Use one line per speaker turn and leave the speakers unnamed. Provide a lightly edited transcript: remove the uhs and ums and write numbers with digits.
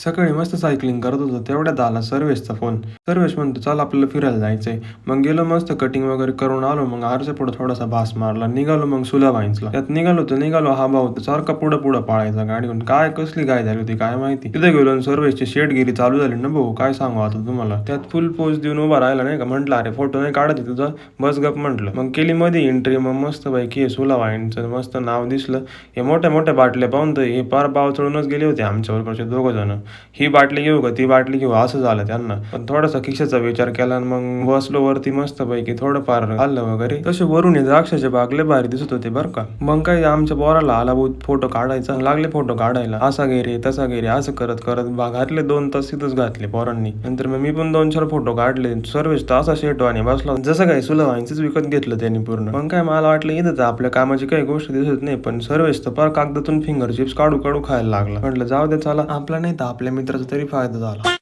सकाळी मस्त सायकलिंग करत होतो तेवढ्यात आला सर्वेशचा फोन. सर्वेश म्हणतो चल आपल्याला फिरायला जायचंय. मग गेलो मस्त कटिंग वगैरे करून आलो. मग आरच्या पुढे थोडासा भास मारला. निघालो मग सुलावाईन्सला. त्यात निघालो हा भाऊ तर सारखा पुढं पुढं पळायचा गाडीवरून. काय कसली काय झाली होती काय माहिती. तिथे गेलो आणि सर्वेशची शेटगिरी चालू झाली ना भाऊ, काय सांगू आता तुम्हाला. त्यात फुल पोज देऊन उभा राहिला नाही का. म्हटलं अरे फोटो नाही काढत तुझा, बस गप म्हटलं. मग केली मध्ये एंट्री. मग मस्त पैकी सुलावाईनचं मस्त नाव दिसलं. हे मोठ्या मोठ्या बाटल्या पाहून तर हे पार पाव चढूनच गेले होते आमच्या बरोबरचे दोघं जण. ही बाटली घेऊ का ती बाटली घेऊ असं झालं त्यांना. पण थोडासा खिशाचा विचार केला आणि मग बसलो वरती मस्त पैकी. थोडंफार खाल्लं वगैरे. तसे वरून हे द्राक्षाचे बाग लय भारी दिसत होते बरं का. मग काय आमच्या पोराला आला बहुत फोटो काढायचा. लागले फोटो काढायला, असा गेरे तसा गेरे असं करत करत घातले 2 तास तिथंच घातले पोरांनी. नंतर मग मी पण 2-4 फोटो काढले. सर्वेश तर असा शेटवाणी बसला जसं काय सुलावाईंचंच विकत घेतलं त्यांनी पूर्ण. मग काय मला वाटलं इथं तर आपल्या कामाची काही गोष्ट दिसत नाही, पण सर्वेश तर पार कागदातून फिंगर चिप्स काढू काढू खायला लागला. म्हटलं जाऊ दे चला, आपला नाही तर आपल्या मित्राचा तरी फायदा झाला.